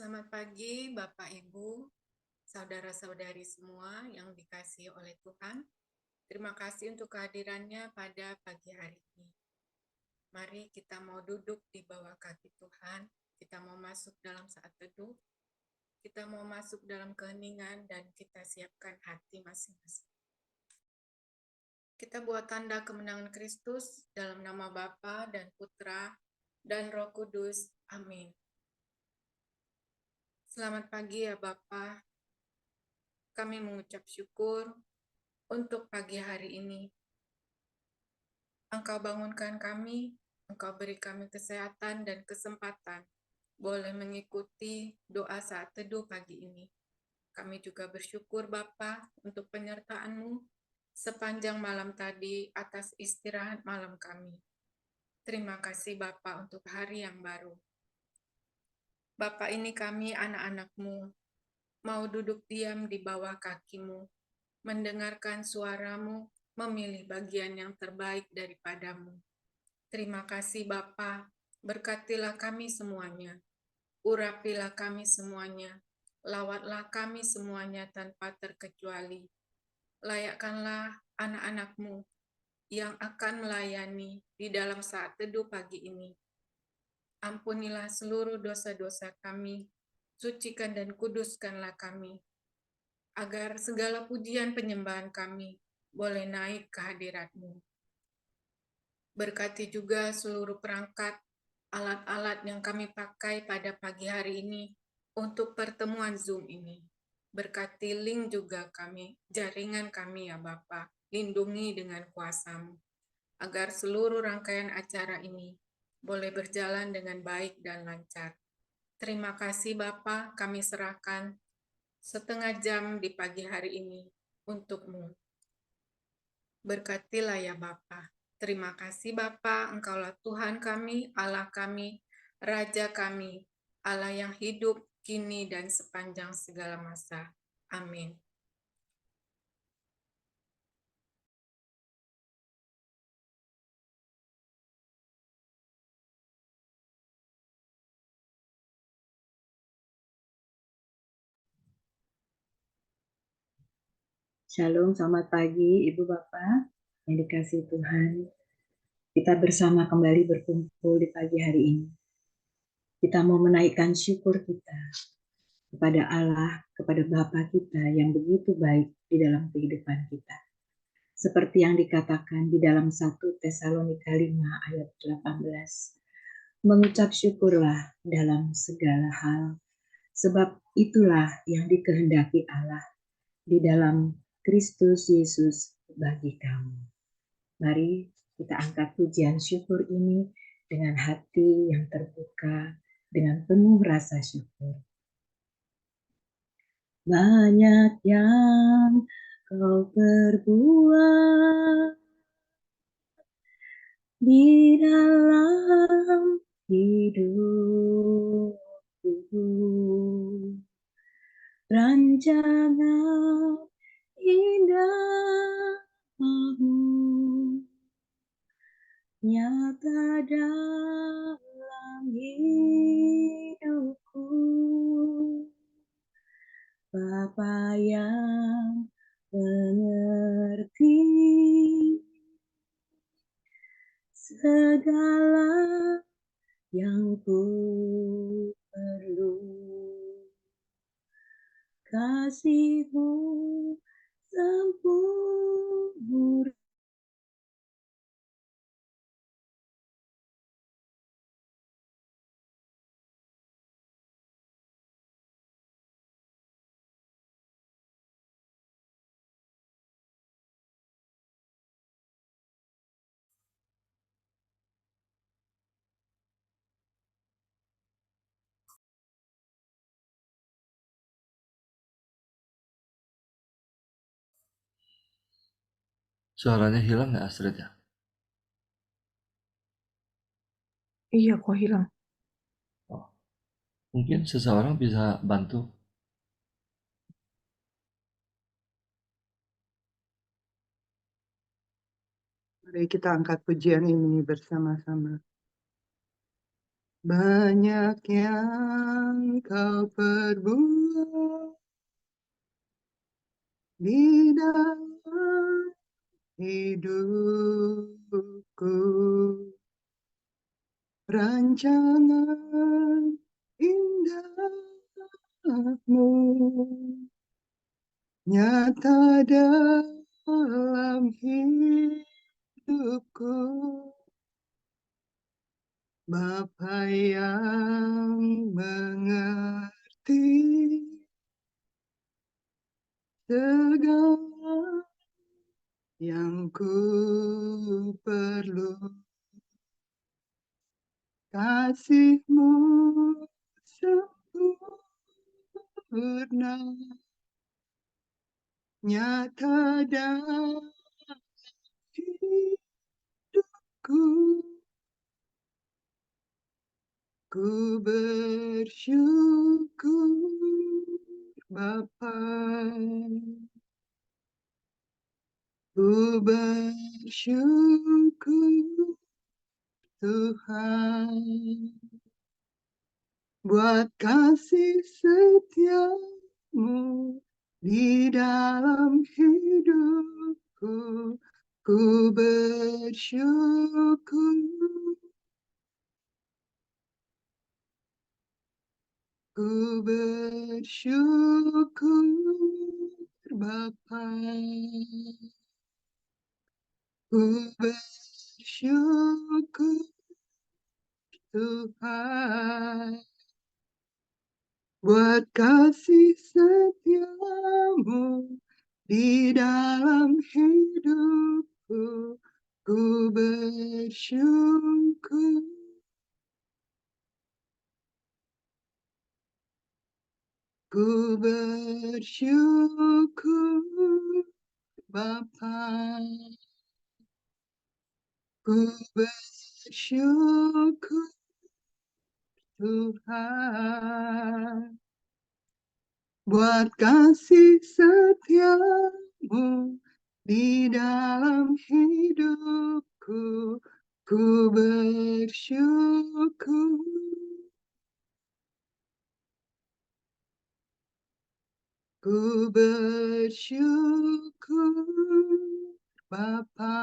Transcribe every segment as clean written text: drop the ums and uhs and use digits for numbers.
Selamat pagi, Bapak, Ibu, saudara-saudari semua yang dikasihi oleh Tuhan. Terima kasih untuk kehadirannya pada pagi hari ini. Mari kita mau duduk di bawah kaki Tuhan. Kita mau masuk dalam saat teduh. Kita mau masuk dalam keheningan dan kita siapkan hati masing-masing. Kita buat tanda kemenangan Kristus dalam nama Bapa dan Putra dan Roh Kudus. Amin. Selamat pagi ya Bapak. Kami mengucap syukur untuk pagi hari ini. Engkau bangunkan kami, Engkau beri kami kesehatan dan kesempatan boleh mengikuti doa saat teduh pagi ini. Kami juga bersyukur Bapa untuk penyertaan-Mu sepanjang malam tadi atas istirahat malam kami. Terima kasih Bapa untuk hari yang baru. Bapa, ini kami anak-anak-Mu, mau duduk diam di bawah kaki-Mu, mendengarkan suara-Mu, memilih bagian yang terbaik daripada-Mu. Terima kasih Bapa, berkatilah kami semuanya, urapilah kami semuanya, lawatlah kami semuanya tanpa terkecuali. Layakkanlah anak-anak-Mu yang akan melayani di dalam saat teduh pagi ini. Ampunilah seluruh dosa-dosa kami, sucikan dan kuduskanlah kami, agar segala pujian penyembahan kami boleh naik ke hadirat-Mu. Berkati juga seluruh perangkat, alat-alat yang kami pakai pada pagi hari ini untuk pertemuan Zoom ini. Berkati link juga kami, jaringan kami ya Bapa, lindungi dengan kuasa-Mu, agar seluruh rangkaian acara ini boleh berjalan dengan baik dan lancar. Terima kasih Bapa, kami serahkan setengah jam di pagi hari ini untuk-Mu. Berkatilah ya Bapa. Terima kasih Bapa, Engkaulah Tuhan kami, Allah kami, Raja kami, Allah yang hidup kini dan sepanjang segala masa. Amin. Shalom, selamat pagi Ibu Bapak yang dikasihi Tuhan. Kita bersama kembali berkumpul di pagi hari ini. Kita mau menaikkan syukur kita kepada Allah, kepada Bapa kita yang begitu baik di dalam kehidupan kita. Seperti yang dikatakan di dalam 1 Tesalonika 5 ayat 18. Mengucap syukurlah dalam segala hal, sebab itulah yang dikehendaki Allah di dalam Kristus Yesus bagi kamu. Mari kita angkat pujian syukur ini dengan hati yang terbuka, dengan penuh rasa syukur. Banyak yang kau perbuat di dalam hidupku. Rancangan indahmu nyata dalam hidupku. Bapa yang mengerti segala yang ku perlu, kasih-Mu sempurna. Suaranya hilang nggak Astrid ya? Iya, kok hilang? Oh, mungkin seseorang bisa bantu. Mari kita angkat pujian ini bersama-sama. Banyak yang kau perbuat di dalam hidupku. Rancangan indahmu nyata dalam hidupku. Bapa yang mengerti segala yang ku perlu, kasih-Mu sempurna nyata dalam hidupku. Ku bersyukur Bapa, ku bersyukur Tuhan, buat kasih setiamu di dalam hidupku. Ku bersyukur, ku bersyukur Bapa, ku bersyukur Tuhan, buat kasih setiamu di dalam hidupku. Ku bersyukur, ku bersyukur Bapa, ku bersyukur Tuhan, buat kasih setiamu di dalam hidupku. Ku bersyukur, ku bersyukur Bapa,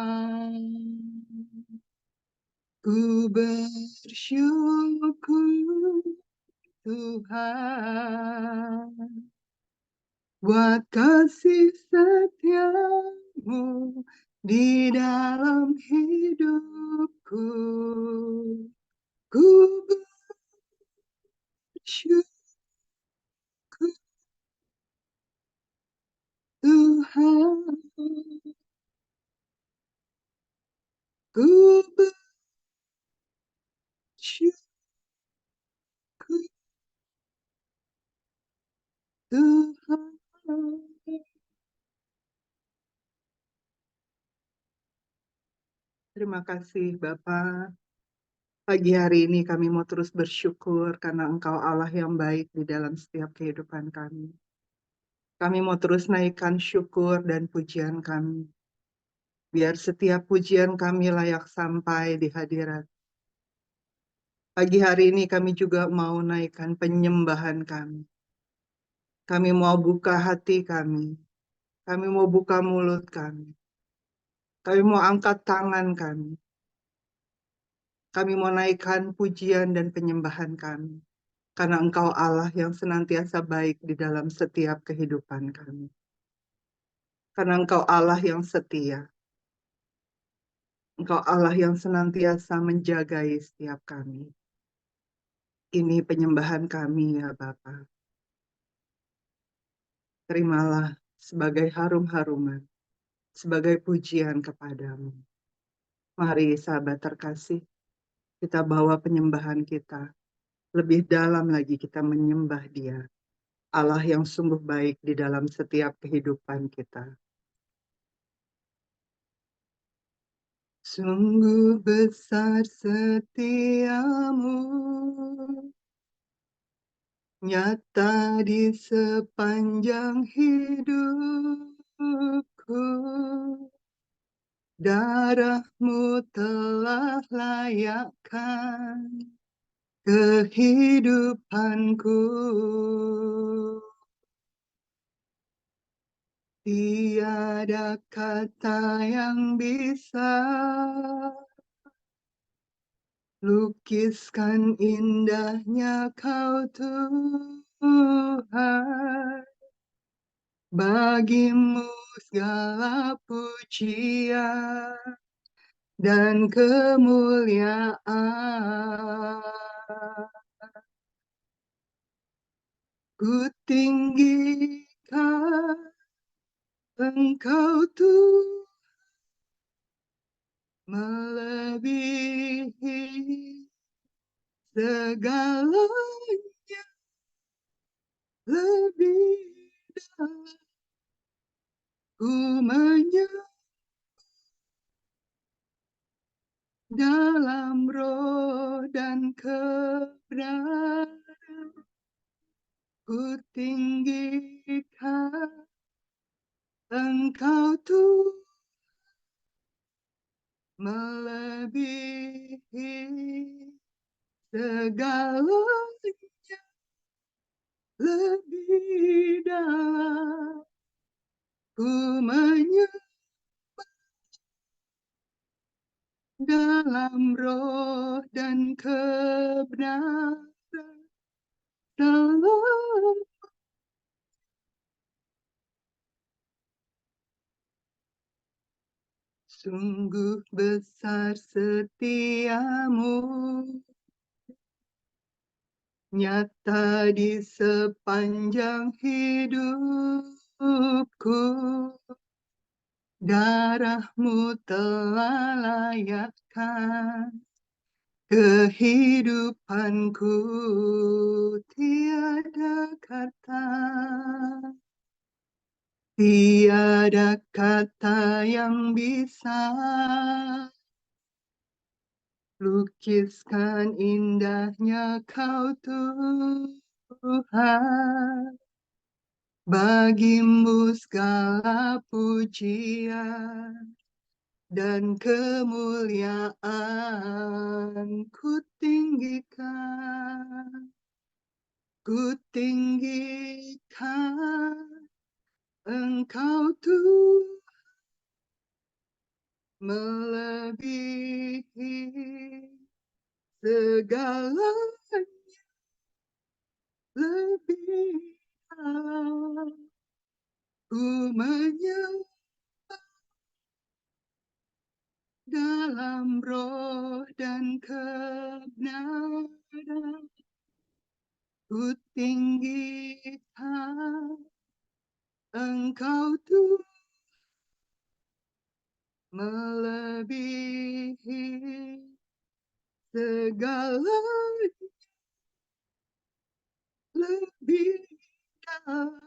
ku bersyukur Tuhan, buat kasih setiamu di dalam hidupku. Ku bersyukur Tuhan, ku bersyukur Tuhan. Terima kasih Bapa. Pagi hari ini kami mau terus bersyukur karena Engkau Allah yang baik di dalam setiap kehidupan kami. Kami mau terus naikkan syukur dan pujian kami. Biar setiap pujian kami layak sampai di hadirat. Pagi hari ini kami juga mau naikkan penyembahan kami. Kami mau buka hati kami. Kami mau buka mulut kami. Kami mau angkat tangan kami. Kami mau naikkan pujian dan penyembahan kami. Karena Engkau Allah yang senantiasa baik di dalam setiap kehidupan kami. Karena Engkau Allah yang setia. Engkau Allah yang senantiasa menjagai setiap kami. Ini penyembahan kami ya Bapa. Terimalah sebagai harum-haruman, sebagai pujian kepadamu. Mari sahabat terkasih, kita bawa penyembahan kita. Lebih dalam lagi kita menyembah Dia. Allah yang sungguh baik di dalam setiap kehidupan kita. Sungguh besar setiamu, nyata di sepanjang hidupku. Darah-Mu telah layakkan kehidupanku. Tiada kata yang bisa lukiskan indahnya Kau Tuhan. Bagimu segala pujian dan kemuliaan. Ku tinggikan Engkau Tuhan melebihi segalanya, lebih dalam ku menyembah dalam roh dan kebenaran. Ku tinggikan Engkau Tuhan melebihi segalanya, lebih dalam ku menyembah dalam roh dan kebenaran. Dalam sungguh besar setiamu, nyata di sepanjang hidupku. Darahmu telah layakkan kehidupanku, tiada kata yang bisa lukiskan indahnya Kau Tuhan. Bagimu segala pujian dan kemuliaan. Ku tinggikan Engkau Tuhan melebihi segalanya, lebih dalam ku menyembah dalam roh dan kebenaran. Ku tinggikan Engkau Tuhan melebihi segalanya, lebih dalam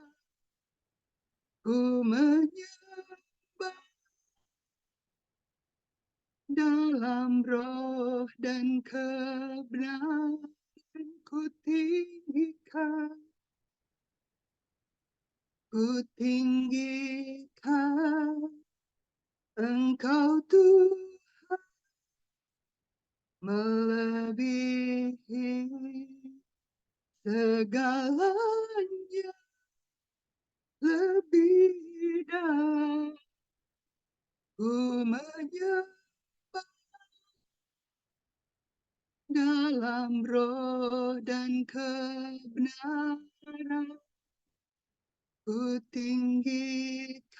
ku menyembah dalam roh dan kebenaran. Ku tinggikan Engkau Tuhan melebihi segalanya, lebih dalam ku menyembah dalam roh dan kebenaran. Ku tinggikan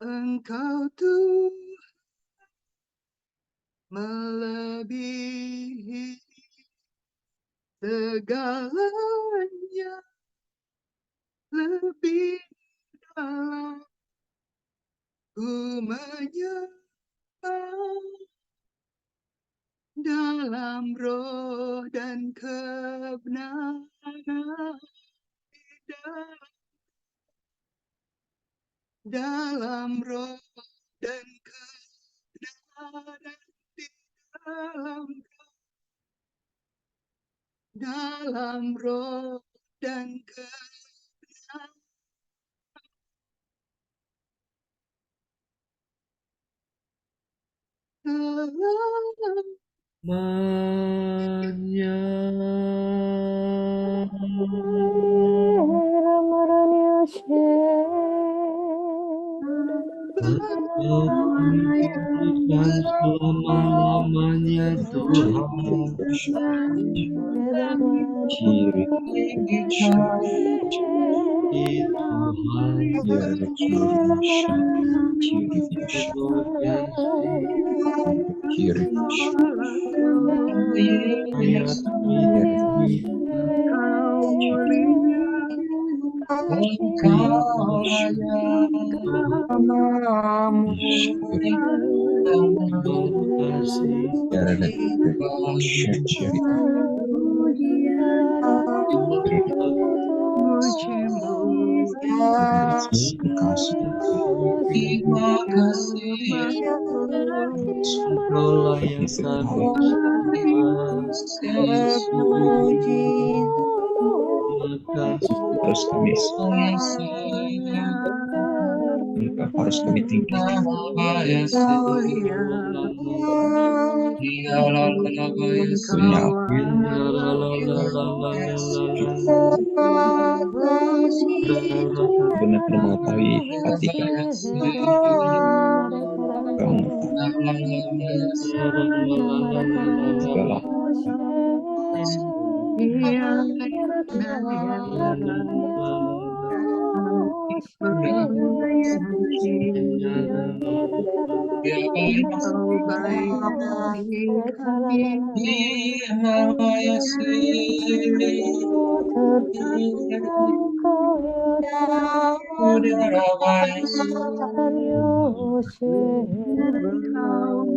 Engkau Tuhan melebihi segalanya, lebih dalam ku menyembah dalam roh dan kebenaran. Dalam roh dan kebenaran, dalam roh dan kebenaran. Dalam Tuhan selama-lamanya Tuhan. Ciri Tuhan biar ciri ciri ciri ayat Kau mulia, kasih mujimu, terima kasih Engkau layak kami terus kami harus kami tinggi benar-benar mengetahui hati kami segala Engkau baik bagi kami. Engkau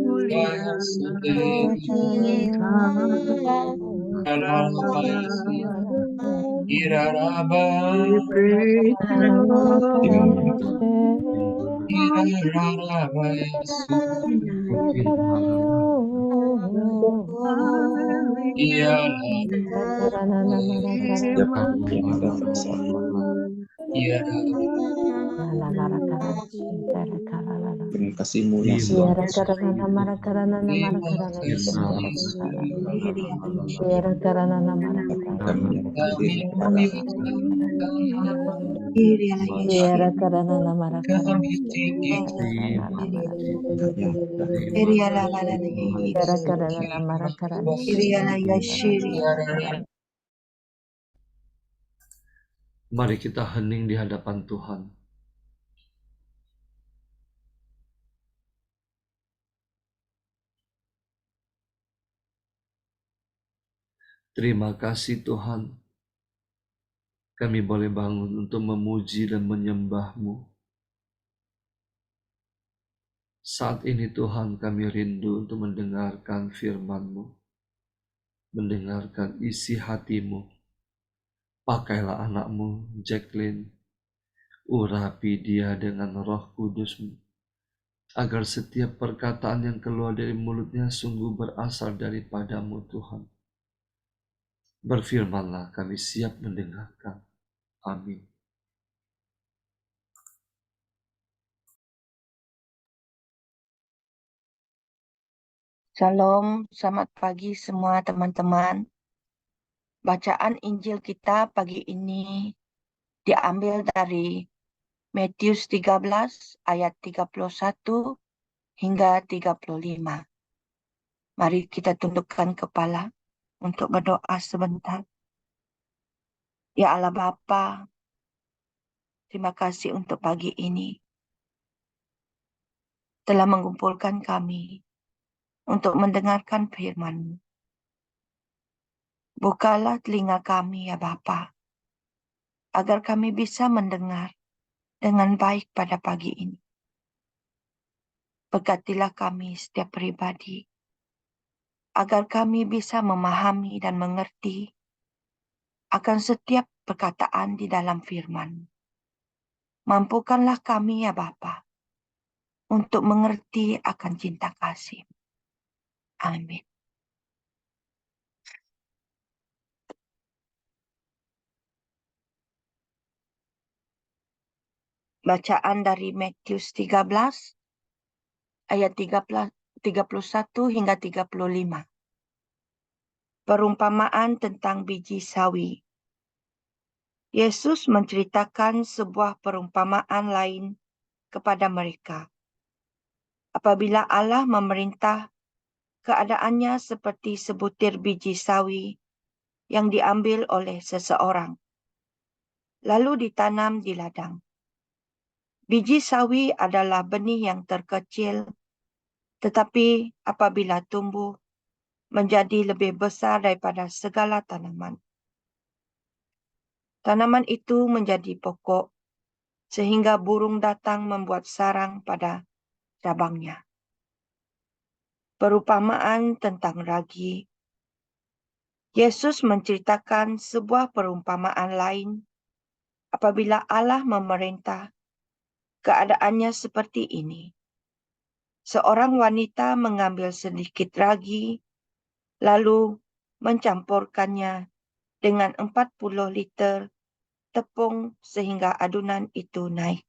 mulia, we praise you, siapa yang datang sama dengan kasih-Mu yang selalu kami menyerahkan diri kepada Mari kita hening di hadapan Tuhan. Terima kasih Tuhan, kami boleh bangun untuk memuji dan menyembah-Mu. Saat ini Tuhan, kami rindu untuk mendengarkan firman-Mu, mendengarkan isi hati-Mu. Pakailah anak-Mu, Jacqueline, urapi dia dengan Roh Kudus-Mu, agar setiap perkataan yang keluar dari mulutnya sungguh berasal daripada-Mu Tuhan. Berfirmanlah, kami siap mendengarkan. Amin. Shalom, selamat pagi semua teman-teman. Bacaan Injil kita pagi ini diambil dari Matius 13 ayat 31 hingga 35. Mari kita tundukkan kepala untuk berdoa sebentar. Ya Allah Bapa, terima kasih untuk pagi ini telah mengumpulkan kami untuk mendengarkan firman-Mu. Bukalah telinga kami ya Bapa, agar kami bisa mendengar dengan baik pada pagi ini. Berkatilah kami setiap pribadi, agar kami bisa memahami dan mengerti akan setiap perkataan di dalam firman. Mampukanlah kami ya Bapa, untuk mengerti akan cinta kasih. Amin. Bacaan dari Matius 13 ayat 31 hingga 35. Perumpamaan tentang biji sawi. Yesus menceritakan sebuah perumpamaan lain kepada mereka. Apabila Allah memerintah, keadaannya seperti sebutir biji sawi yang diambil oleh seseorang, lalu ditanam di ladang. Biji sawi adalah benih yang terkecil, tetapi apabila tumbuh, menjadi lebih besar daripada segala tanaman. Tanaman itu menjadi pokok, sehingga burung datang membuat sarang pada cabangnya. Perumpamaan tentang ragi. Yesus menceritakan sebuah perumpamaan lain. Apabila Allah memerintah, keadaannya seperti ini. Seorang wanita mengambil sedikit ragi, lalu mencampurkannya dengan 40 liter tepung sehingga adunan itu naik.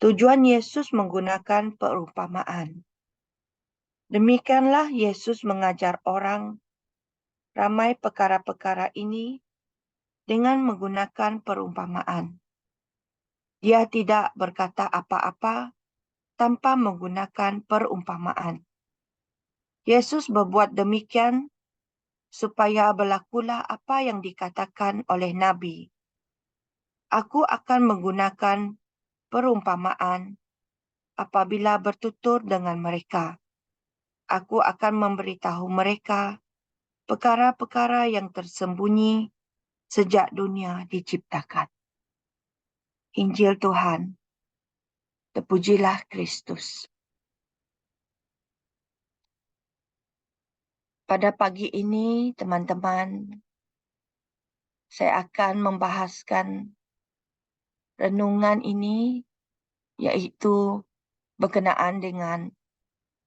Tujuan Yesus menggunakan perumpamaan. Demikianlah Yesus mengajar orang ramai perkara-perkara ini dengan menggunakan perumpamaan. Dia tidak berkata apa-apa tanpa menggunakan perumpamaan. Yesus berbuat demikian supaya berlakulah apa yang dikatakan oleh Nabi. Aku akan menggunakan perumpamaan apabila bertutur dengan mereka. Aku akan memberitahu mereka perkara-perkara yang tersembunyi sejak dunia diciptakan. Injil Tuhan. Terpujilah Kristus. Pada pagi ini, teman-teman, saya akan membahaskan renungan ini, yaitu berkenaan dengan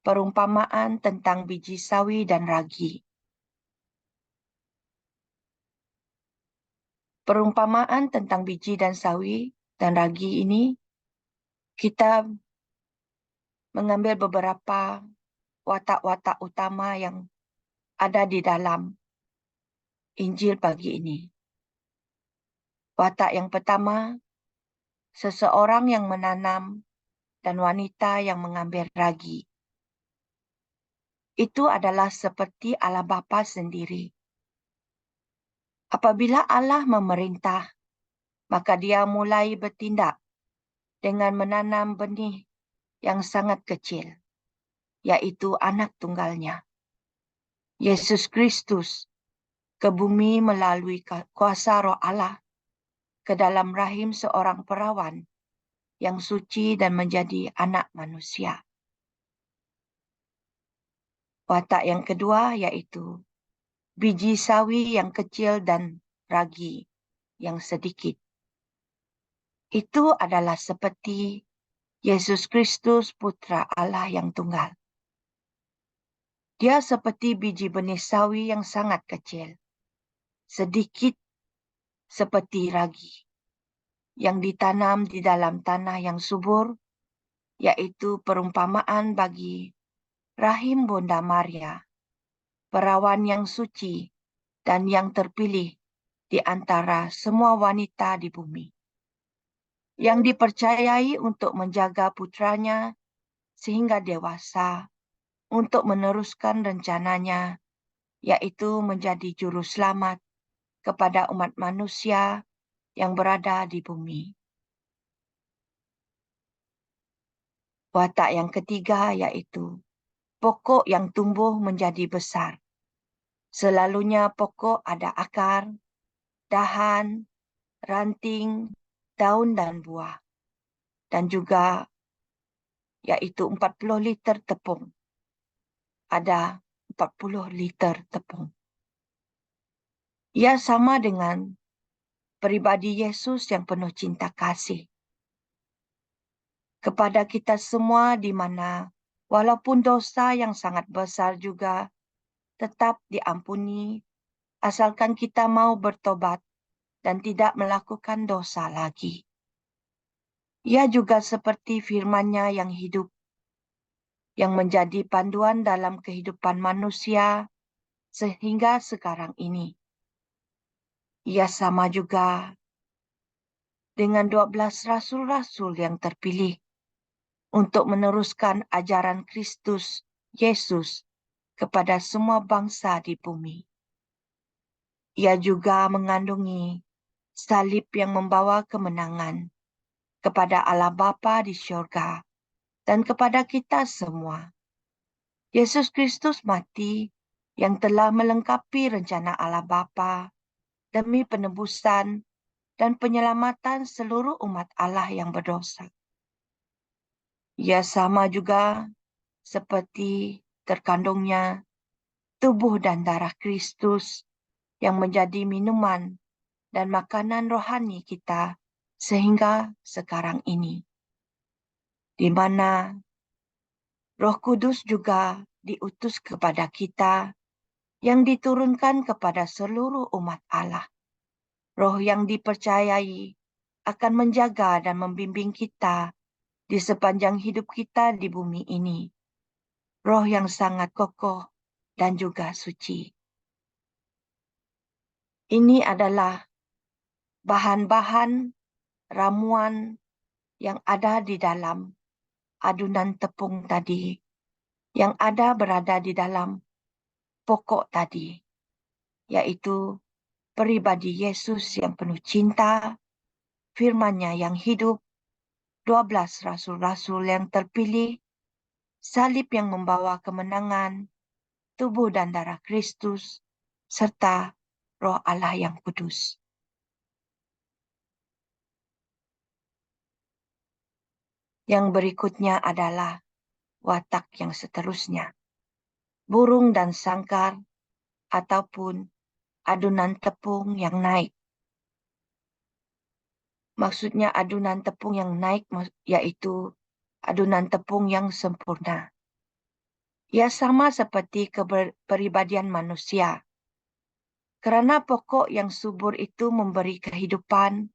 perumpamaan tentang biji sawi dan ragi. Perumpamaan tentang biji dan sawi dan ragi ini, kita mengambil beberapa watak-watak utama yang ada di dalam Injil pagi ini. Watak yang pertama, seseorang yang menanam dan wanita yang mengambil ragi. Itu adalah seperti Allah Bapa sendiri. Apabila Allah memerintah, maka dia mulai bertindak dengan menanam benih yang sangat kecil, yaitu anak tunggalnya, Yesus Kristus, ke bumi melalui kuasa Roh Allah ke dalam rahim seorang perawan yang suci dan menjadi anak manusia. Watak yang kedua yaitu biji sawi yang kecil dan ragi yang sedikit. Itu adalah seperti Yesus Kristus, Putra Allah yang tunggal. Dia seperti biji benih sawi yang sangat kecil, sedikit seperti ragi, yang ditanam di dalam tanah yang subur, yaitu perumpamaan bagi rahim Bunda Maria, perawan yang suci dan yang terpilih di antara semua wanita di bumi, yang dipercayai untuk menjaga putranya sehingga dewasa, untuk meneruskan rencananya, yaitu menjadi juru selamat kepada umat manusia yang berada di bumi. Watak yang ketiga yaitu pokok yang tumbuh menjadi besar. Selalunya pokok ada akar, dahan, ranting, daun dan buah. Dan juga yaitu 40 liter tepung. Ada 40 liter tepung. Ia sama dengan pribadi Yesus yang penuh cinta kasih kepada kita semua, di mana walaupun dosa yang sangat besar juga tetap diampuni asalkan kita mau bertobat dan tidak melakukan dosa lagi. Ia juga seperti firman-Nya yang hidup, yang menjadi panduan dalam kehidupan manusia sehingga sekarang ini. Ia sama juga dengan 12 rasul-rasul yang terpilih untuk meneruskan ajaran Kristus Yesus kepada semua bangsa di bumi. Ia juga mengandungi salib yang membawa kemenangan kepada Allah Bapa di syurga dan kepada kita semua. Yesus Kristus mati yang telah melengkapi rencana Allah Bapa demi penebusan dan penyelamatan seluruh umat Allah yang berdosa. Ia sama juga seperti terkandungnya tubuh dan darah Kristus yang menjadi minuman dan makanan rohani kita sehingga sekarang ini, di mana Roh Kudus juga diutus kepada kita yang diturunkan kepada seluruh umat Allah. Roh yang dipercayai akan menjaga dan membimbing kita di sepanjang hidup kita di bumi ini. Roh yang sangat kokoh dan juga suci. Ini adalah bahan-bahan ramuan yang ada di dalam adunan tepung tadi, yang berada di dalam pokok tadi, yaitu pribadi Yesus yang penuh cinta, firman-Nya yang hidup, 12 rasul-rasul yang terpilih, salib yang membawa kemenangan, tubuh dan darah Kristus, serta Roh Allah yang kudus. Yang berikutnya adalah watak yang seterusnya. Burung dan sangkar ataupun adunan tepung yang naik. Maksudnya adunan tepung yang naik yaitu adunan tepung yang sempurna. Ia sama seperti kepribadian manusia. Kerana pokok yang subur itu memberi kehidupan,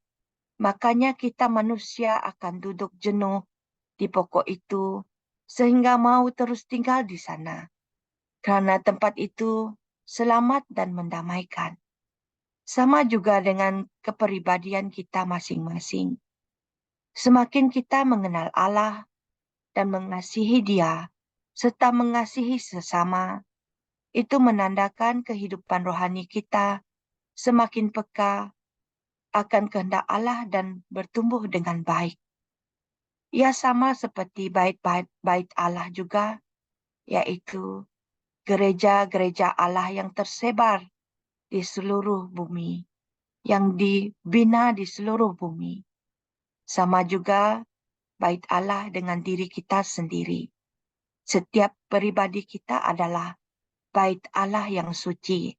makanya kita manusia akan duduk jenuh di pokok itu sehingga mau terus tinggal di sana. Kerana tempat itu selamat dan mendamaikan. Sama juga dengan kepribadian kita masing-masing. Semakin kita mengenal Allah dan mengasihi Dia, serta mengasihi sesama, itu menandakan kehidupan rohani kita semakin peka akan kehendak Allah dan bertumbuh dengan baik. Ia sama seperti bait Allah juga, yaitu gereja-gereja Allah yang tersebar di seluruh bumi, yang dibina di seluruh bumi. Sama juga bait Allah dengan diri kita sendiri. Setiap pribadi kita adalah bait Allah yang suci.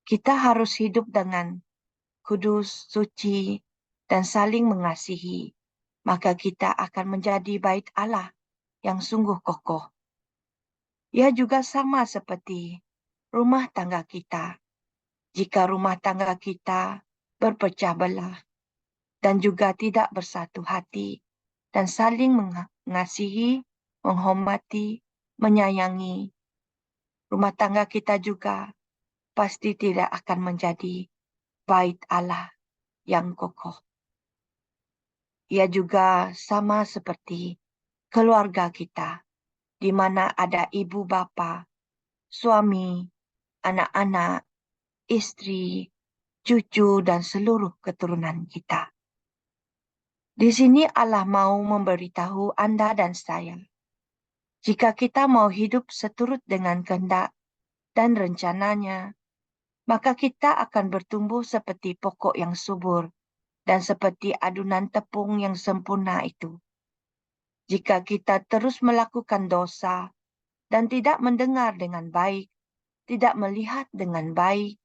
Kita harus hidup dengan kudus, suci, dan saling mengasihi. Maka kita akan menjadi bait Allah yang sungguh kokoh. Ia juga sama seperti rumah tangga kita. Jika rumah tangga kita berpecah belah dan juga tidak bersatu hati dan saling mengasihi, menghormati, menyayangi, rumah tangga kita juga pasti tidak akan menjadi bait Allah yang kokoh. Ia juga sama seperti keluarga kita, di mana ada ibu bapa, suami, anak-anak, istri, cucu, dan seluruh keturunan kita. Di sini Allah mau memberitahu Anda dan saya, jika kita mau hidup seturut dengan kehendak dan rencananya, maka kita akan bertumbuh seperti pokok yang subur dan seperti adunan tepung yang sempurna itu. Jika kita terus melakukan dosa dan tidak mendengar dengan baik, tidak melihat dengan baik,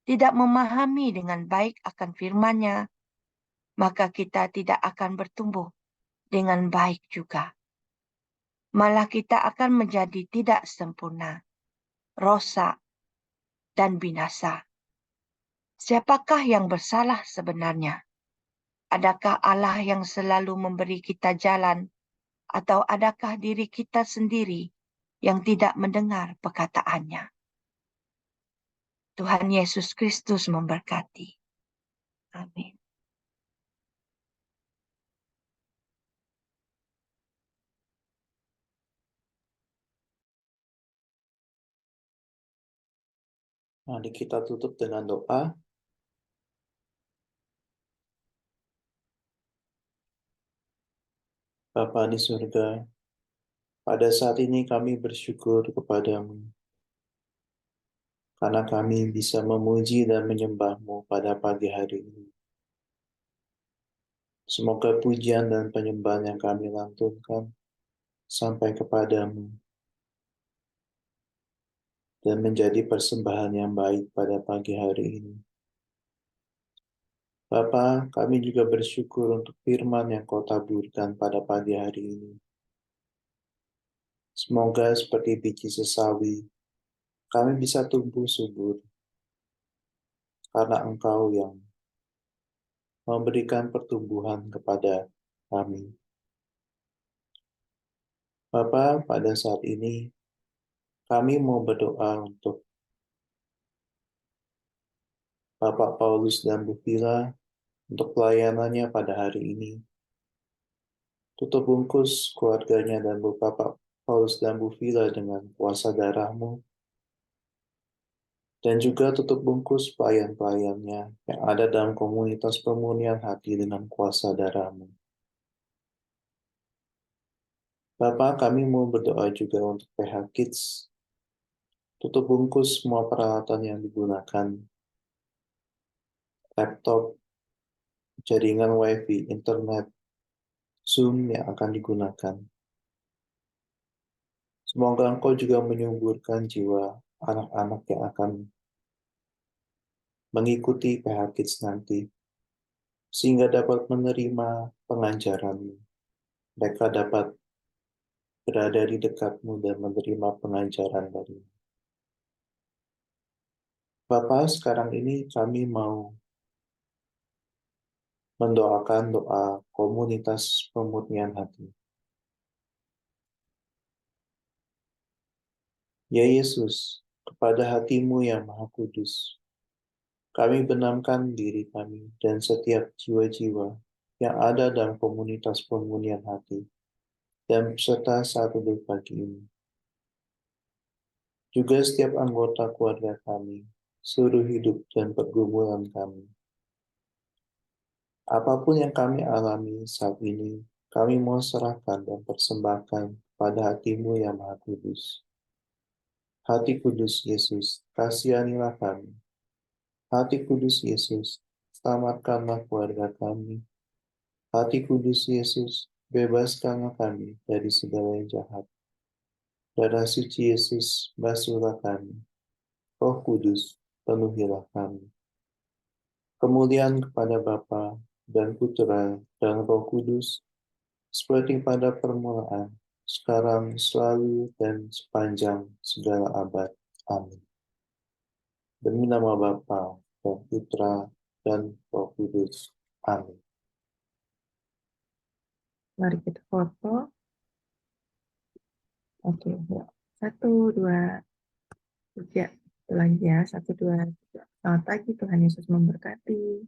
tidak memahami dengan baik akan firman-Nya, maka kita tidak akan bertumbuh dengan baik juga. Malah kita akan menjadi tidak sempurna, rosak, dan binasa. Siapakah yang bersalah sebenarnya? Adakah Allah yang selalu memberi kita jalan, atau adakah diri kita sendiri yang tidak mendengar perkataannya? Tuhan Yesus Kristus memberkati. Amin. Mari kita tutup dengan doa. Bapa di surga, pada saat ini kami bersyukur kepadamu, karena kami bisa memuji dan menyembah-Mu pada pagi hari ini. Semoga pujian dan penyembahan yang kami lantunkan sampai kepadamu dan menjadi persembahan yang baik pada pagi hari ini. Bapa, kami juga bersyukur untuk firman yang Kau taburkan pada pagi hari ini. Semoga seperti biji sesawi, kami bisa tumbuh subur, karena Engkau yang memberikan pertumbuhan kepada kami. Bapa, pada saat ini, kami mau berdoa untuk Bapak Paulus dan Bu Vila, untuk pelayanannya pada hari ini. Tutup bungkus keluarganya dan Bapak Paulus dan Bu Vila dengan kuasa darah-Mu, dan juga tutup bungkus pelayan-pelayannya yang ada dalam komunitas pemurnian hati dengan kuasa darah-Mu. Bapak, kami mau berdoa juga untuk PH Kids. Tutup bungkus semua peralatan yang digunakan, laptop, jaringan WiFi, internet, Zoom yang akan digunakan. Semoga Engkau juga menyuburkan jiwa anak-anak yang akan mengikuti PH Kids nanti, sehingga dapat menerima pengajaran. Mereka dapat berada di dekat-Mu dan menerima pengajaran dari-Mu. Bapak, sekarang ini kami mau mendoakan doa komunitas pemurnian hati. Ya Yesus, kepada hati-Mu yang Maha Kudus, kami benamkan diri kami dan setiap jiwa-jiwa yang ada dalam komunitas pemurnian hati dan peserta saat teduh pagi ini. Juga setiap anggota keluarga kami, seluruh hidup dan pergumulan kami. Apapun yang kami alami saat ini, kami mau serahkan dan persembahkan pada hati-Mu yang Maha Kudus. Hati Kudus Yesus, kasihanilah kami. Hati Kudus Yesus, selamatkanlah keluarga kami. Hati Kudus Yesus, bebaskanlah kami dari segala yang jahat. Darah suci Yesus, basuhlah kami. Roh Kudus, penuhilah kami. Kemuliaan kepada Bapa dan Putra dan Roh Kudus, seperti pada permulaan, sekarang, selalu, dan sepanjang segala abad. Amin. Demi nama Bapa dan Putra dan Roh Kudus. Amin. Mari kita foto. Oke, ya. 1, 2, 3. Itu lagi ya. 1, 2, 3. Selamat pagi, Tuhan Yesus memberkati.